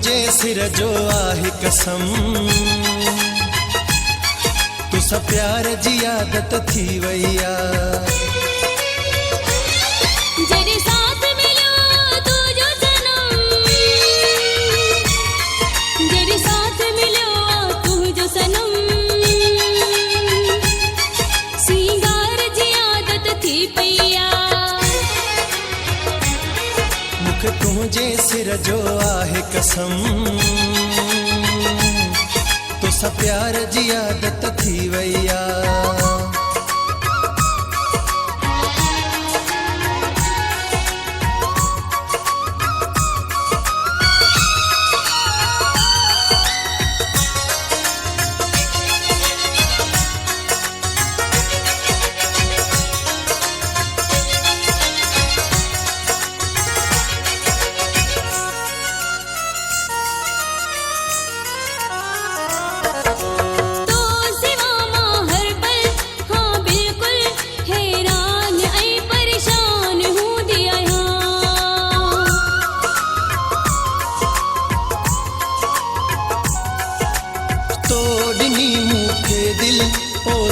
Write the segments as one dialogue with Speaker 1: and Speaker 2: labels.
Speaker 1: तुझे सिर जो आहे कसम तुसा प्यार जी आदत थी वैया
Speaker 2: जरे साथ मिलो तू जो सनम जरे साथ मिलो तू जो सनम सिंगार जी आदत थी पैया
Speaker 1: मुख तुझे सिर जो आहे कसम तुसा प्यार जी आदत थी वैया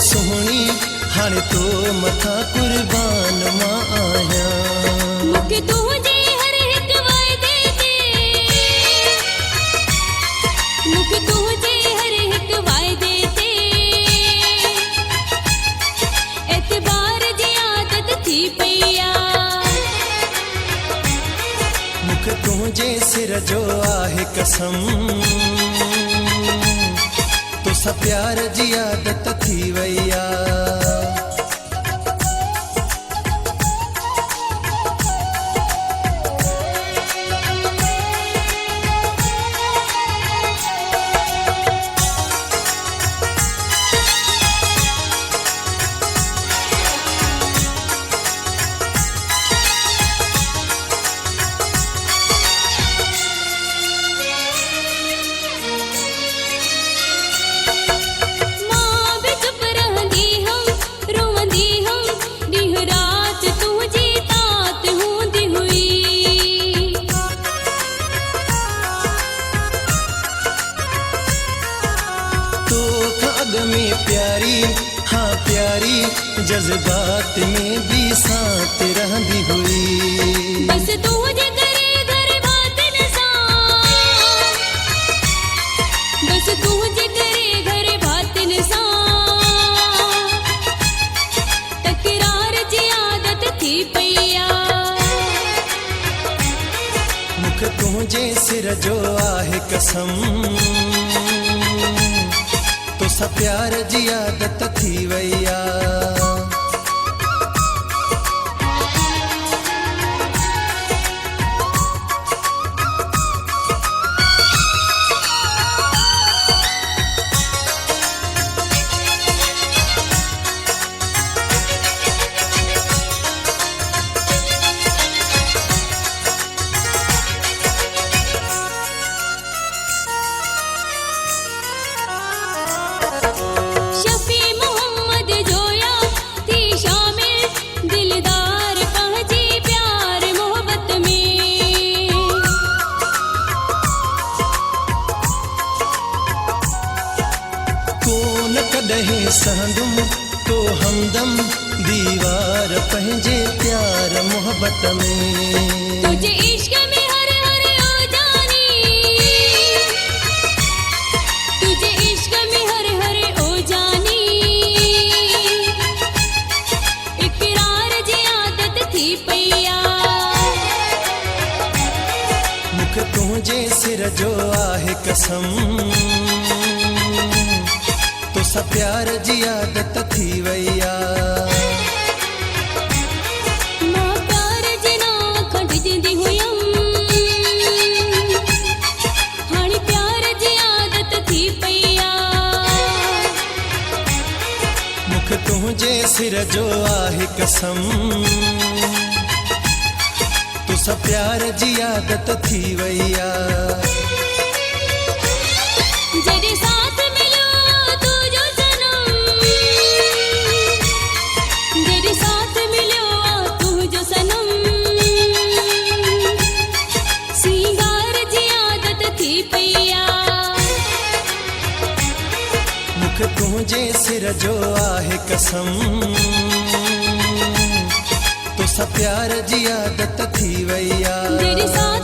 Speaker 1: सोहनी हाणे तो मथा कुर्बान मां आया
Speaker 2: मुखे तुझे हर एक वायदे ते मुखे तुझे हर एक वायदे ते एतबार जी आदत थी पैया
Speaker 1: मुख तुझे सिर जो आहे कसम तुसा प्यार जी आदत थी वैया में प्यारी हाँ प्यारी जज्बात में भी साथ रहती हुई
Speaker 2: बस तुझे करे घर बात निसान बस तुझे करे घर बात निसान तकरार जी आदत थी पैया
Speaker 1: मुख तुझे सिर जो आहे कसम तुसा प्यार जी आदत थी वैया कॾहिं सहंदुम तो हमदम दीवार पंहिंजे प्यार मोहब्बत में
Speaker 2: तुझे इश्क में हर हर ओ जानी तुझे इश्क में हर हर ओ जानी इकरार जी आदत थी पैया
Speaker 1: मुख तुझे सिर जो आहे कसम तुसा प्यार जी आदत थी वैया
Speaker 2: मां प्यार जी ना खंडजंदी हुयम हाणे प्यार जी आदत थी पैया
Speaker 1: मुख तुझे सिर जो आहे कसम तुसा प्यार जी आदत थी वैया
Speaker 2: जरे साथ मिलो तू जो सनम जरे साथ मिलो तू जो सनम सिंगार जी आदत थी
Speaker 1: दुख तुंहिंजे सिर जो आहे कसम तोसां प्यार जी आदत थी वई आहे
Speaker 2: तेरी साथ